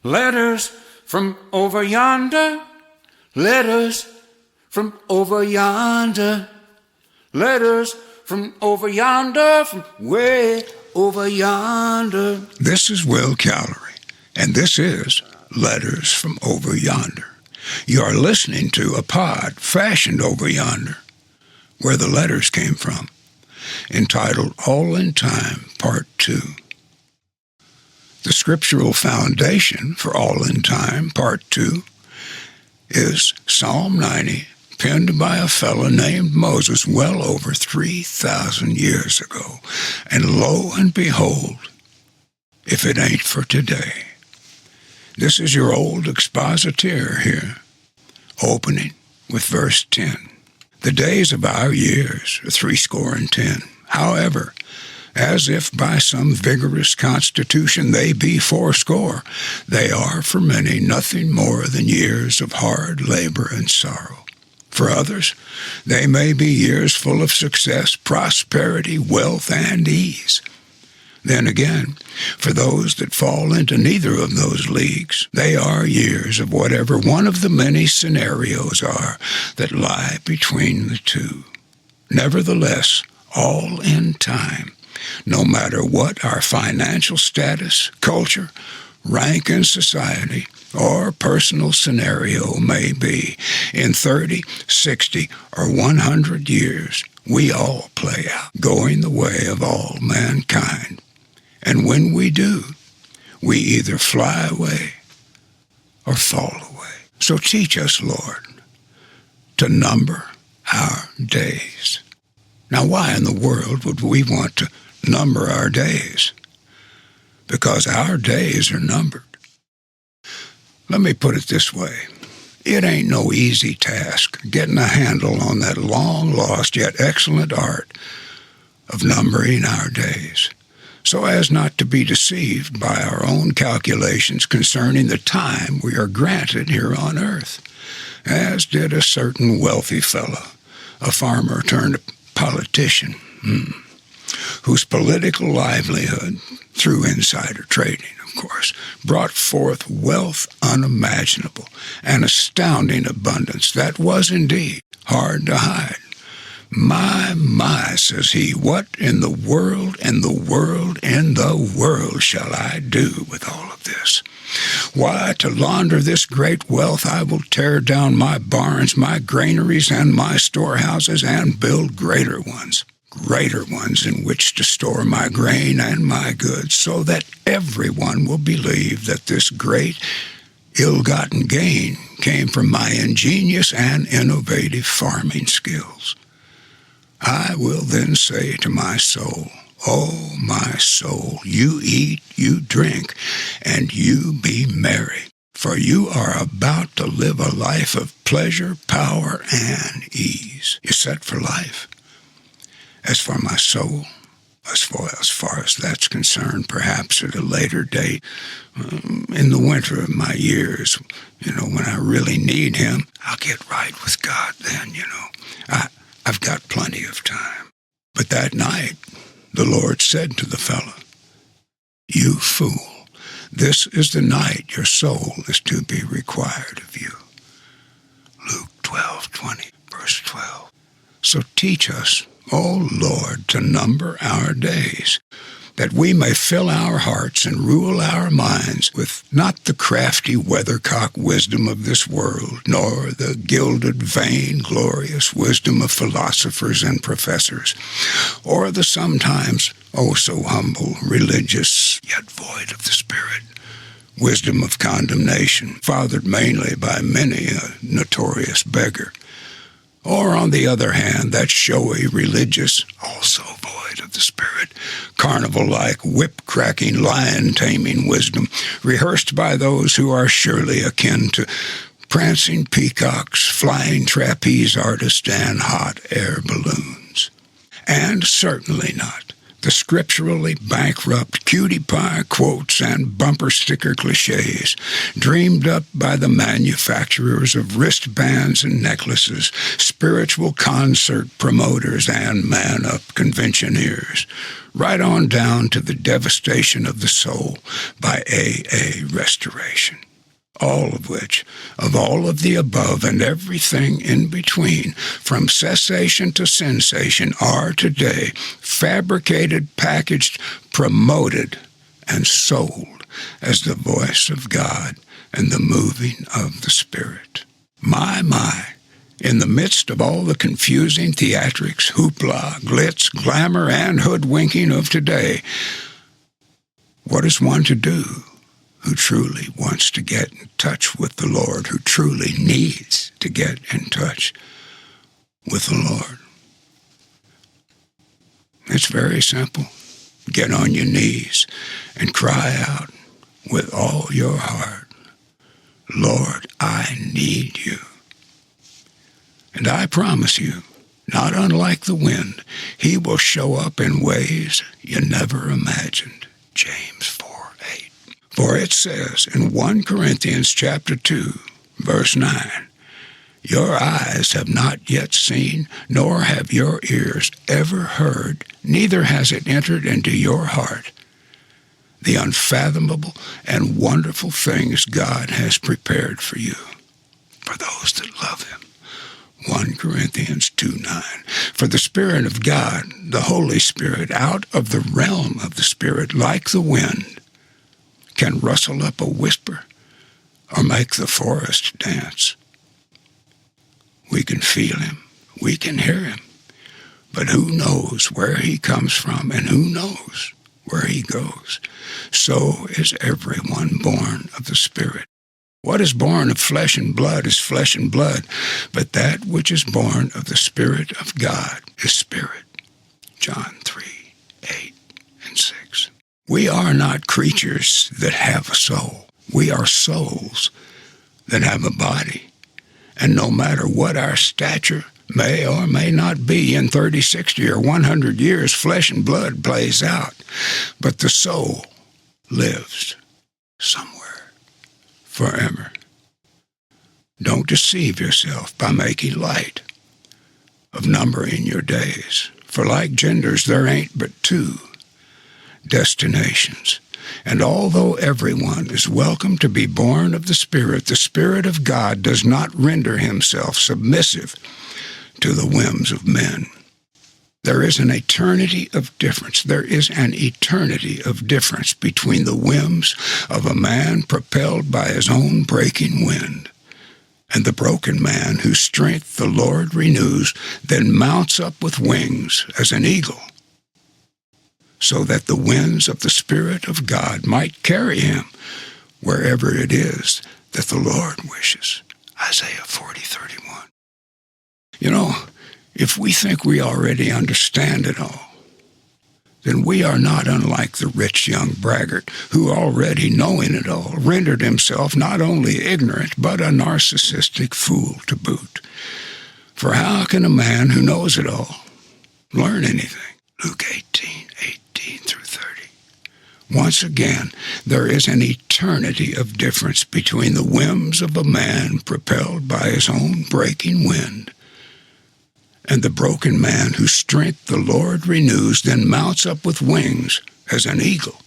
Letters from over yonder, letters from over yonder, letters from over yonder, from way over yonder. This is Will Callery, and this is Letters from Over Yonder. You are listening to a pod fashioned over yonder, where the letters came from, entitled All in Time, Part 2. The scriptural foundation for All in Time, Part 2, is Psalm 90, penned by a fellow named Moses well over 3,000 years ago. And lo and behold, if it ain't for today. This is your old expositor here, opening with verse 10. The days of our years are 70. However, as if by some vigorous constitution they be fourscore, they are for many nothing more than years of hard labor and sorrow. For others, they may be years full of success, prosperity, wealth, and ease. Then again, for those that fall into neither of those leagues, they are years of whatever one of the many scenarios are that lie between the two. Nevertheless, all in time, no matter what our financial status, culture, rank in society, or personal scenario may be, in 30, 60, or 100 years, we all play out, going the way of all mankind. And when we do, we either fly away or fall away. So teach us, Lord, to number our days. Now, why in the world would we want to number our days? Because our days are numbered. Let me put it this way. It ain't no easy task getting a handle on that long-lost yet excellent art of numbering our days, so as not to be deceived by our own calculations concerning the time we are granted here on earth, as did a certain wealthy fellow, a farmer turned politician, whose political livelihood, through insider trading, of course, brought forth wealth unimaginable, an astounding abundance that was indeed hard to hide. My, says he, what in the world shall I do with all of this? Why, to launder this great wealth, I will tear down my barns, my granaries, and my storehouses, and build greater ones in which to store my grain and my goods, so that everyone will believe that this great ill-gotten gain came from my ingenious and innovative farming skills. I will then say to my soul, oh, my soul, you eat, you drink, and you be merry, for you are about to live a life of pleasure, power, and ease. You're set for life. As for my soul, as far as that's concerned, perhaps at a later date, in the winter of my years, when I really need him, I'll get right with God then, I've got plenty of time. But that night, the Lord said to the fellow, you fool, this is the night your soul is to be required of you. Luke 12:20, verse 12. So teach us, O Lord, to number our days, that we may fill our hearts and rule our minds with not the crafty weathercock wisdom of this world, nor the gilded, vain, glorious wisdom of philosophers and professors, or the sometimes so humble, religious, yet void of the Spirit, wisdom of condemnation, fathered mainly by many a notorious beggar. Or, on the other hand, that showy, religious, also void of the Spirit, carnival-like, whip-cracking, lion-taming wisdom, rehearsed by those who are surely akin to prancing peacocks, flying trapeze artists, and hot air balloons. And certainly not The scripturally bankrupt cutie pie quotes and bumper sticker cliches dreamed up by the manufacturers of wristbands and necklaces, spiritual concert promoters, and man-up conventioneers, right on down to the devastation of the soul by AA restoration. All of which, of all of the above and everything in between, from cessation to sensation, are today fabricated, packaged, promoted, and sold as the voice of God and the moving of the Spirit. My, in the midst of all the confusing theatrics, hoopla, glitz, glamour, and hoodwinking of today, what is one to do who truly wants to get in touch with the Lord, who truly needs to get in touch with the Lord? It's very simple. Get on your knees and cry out with all your heart, Lord, I need you. And I promise you, not unlike the wind, he will show up in ways you never imagined. James 4:8. For it says in 1 Corinthians chapter 2, verse 9, your eyes have not yet seen, nor have your ears ever heard, neither has it entered into your heart, the unfathomable and wonderful things God has prepared for you, for those that love him. 1 Corinthians 2:9. For the Spirit of God, the Holy Spirit, out of the realm of the Spirit, like the wind, can rustle up a whisper or make the forest dance. We can feel him, we can hear him, but who knows where he comes from and who knows where he goes? So is everyone born of the Spirit. What is born of flesh and blood is flesh and blood, but that which is born of the Spirit of God is spirit. John 3:8 and 6. We are not creatures that have a soul. We are souls that have a body. And no matter what our stature may or may not be in 30, 60, or 100 years, flesh and blood plays out. But the soul lives somewhere forever. Don't deceive yourself by making light of numbering your days. For like genders, there ain't but two destinations. And although everyone is welcome to be born of the Spirit of God does not render himself submissive to the whims of men. There is an eternity of difference. There is an eternity of difference between the whims of a man propelled by his own breaking wind and the broken man whose strength the Lord renews, then mounts up with wings as an eagle, so that the winds of the Spirit of God might carry him wherever it is that the Lord wishes. Isaiah 40:31. You know, if we think we already understand it all, then we are not unlike the rich young braggart who, already knowing it all, rendered himself not only ignorant, but a narcissistic fool to boot. For how can a man who knows it all learn anything? Luke 18:18 through 30. Once again, there is an eternity of difference between the whims of a man propelled by his own breaking wind and the broken man whose strength the Lord renews, then mounts up with wings as an eagle,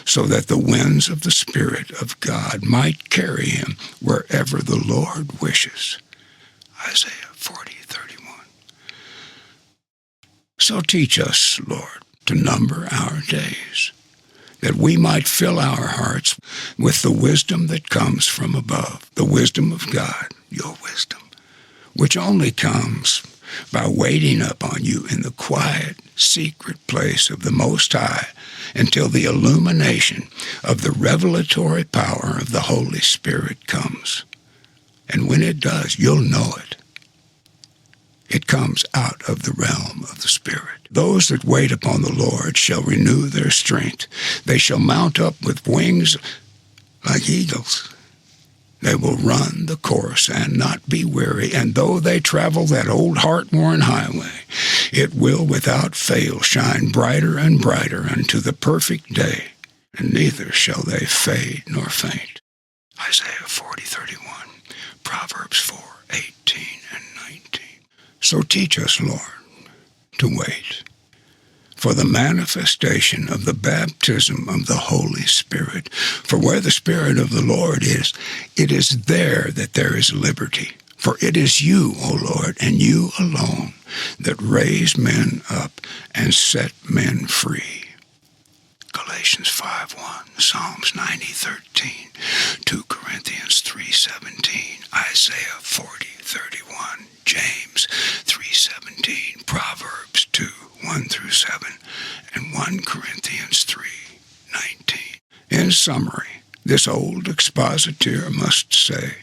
so that the winds of the Spirit of God might carry him wherever the Lord wishes. Isaiah 40:31. So teach us, Lord, to number our days, that we might fill our hearts with the wisdom that comes from above, the wisdom of God, your wisdom, which only comes by waiting upon you in the quiet, secret place of the Most High until the illumination of the revelatory power of the Holy Spirit comes. And when it does, you'll know it. It comes out of the realm of the Spirit. Those that wait upon the Lord shall renew their strength. They shall mount up with wings like eagles. They will run the course and not be weary, and though they travel that old heart-worn highway, it will without fail shine brighter and brighter unto the perfect day, and neither shall they fade nor faint. Isaiah 40:31, Proverbs 4:18 and 19. So teach us, Lord, to wait for the manifestation of the baptism of the Holy Spirit. For where the Spirit of the Lord is, it is there that there is liberty. For it is you, O Lord, and you alone, that raise men up and set men free. Galatians 5:1, Psalms 90:13, 2 Corinthians 3:17, Isaiah 40:31, James 3:17, Proverbs 2:1-7, and 1 Corinthians 3:19. In summary, this old expositor must say,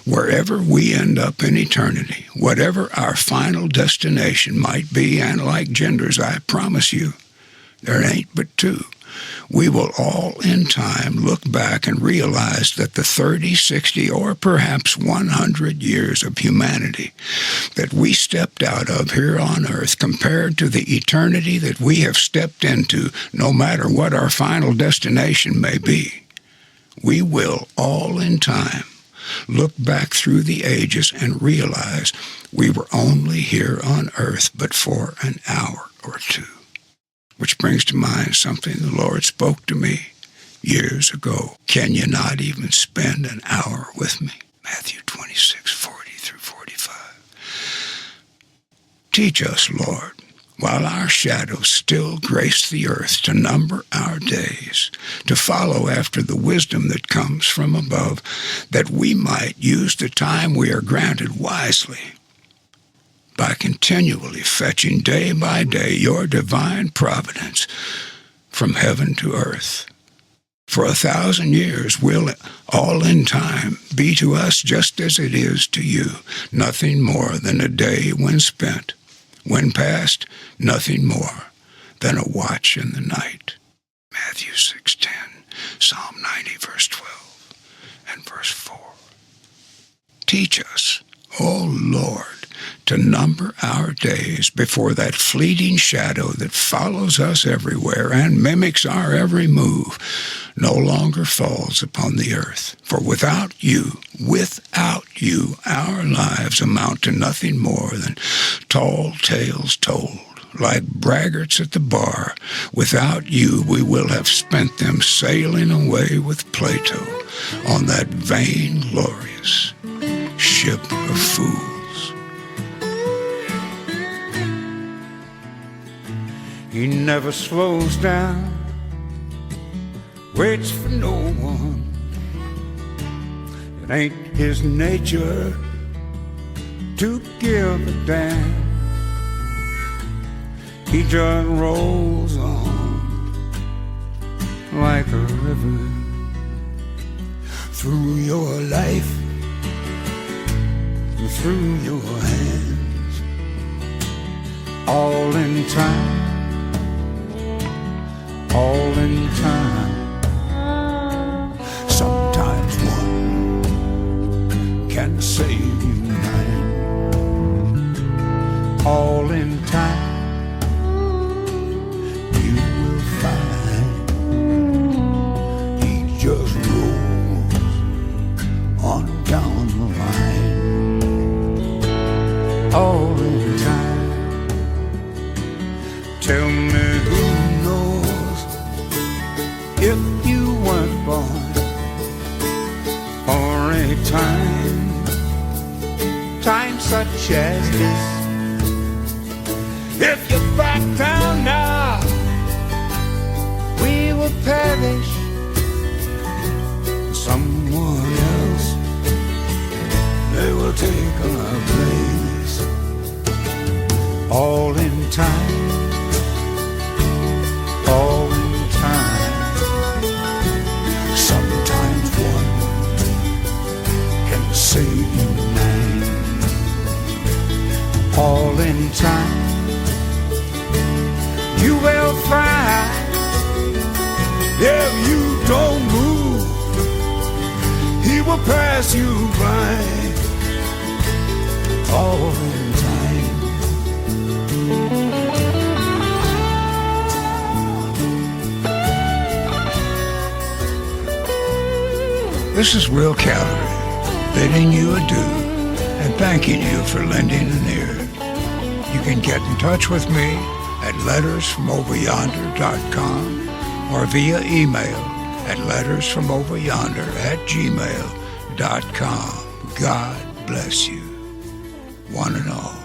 wherever we end up in eternity, whatever our final destination might be, and like genders, I promise you, there ain't but two. We will all in time look back and realize that the 30, 60, or perhaps 100 years of humanity that we stepped out of here on earth compared to the eternity that we have stepped into, no matter what our final destination may be, we will all in time look back through the ages and realize we were only here on earth but for an hour or two. Which brings to mind something the Lord spoke to me years ago. Can you not even spend an hour with me? Matthew 26:40-45. Teach us, Lord, while our shadows still grace the earth, to number our days, to follow after the wisdom that comes from above, that we might use the time we are granted wisely, by continually fetching day by day your divine providence from heaven to earth. For 1,000 years will all in time be to us just as it is to you, nothing more than a day when spent, when past, nothing more than a watch in the night. Matthew 6:10, Psalm 90, verse 12 and verse 4. Teach us, O Lord, to number our days before that fleeting shadow that follows us everywhere and mimics our every move no longer falls upon the earth. For without you, our lives amount to nothing more than tall tales told, like braggarts at the bar. Without you, we will have spent them sailing away with Plato on that vainglorious ship of fools. He never slows down, waits for no one. It ain't his nature to give a damn. He just rolls on like a river through your life, through your hands, all in time. All in time. Sometimes one can save you nine. All in time, you will find he just rolls on down the line. All in time. Tell me who if you weren't born for a time such as this. If you back down now, we will perish. Someone else, they will take our place. All in time, all in time. Save you nine. All in time, you will find if you don't move, he will pass you by, all in time. This is Will Calorie, bidding you adieu and thanking you for lending an ear. You can get in touch with me at lettersfromoveryonder.com or via email at lettersfromoveryonder@gmail.com. God bless you, one and all.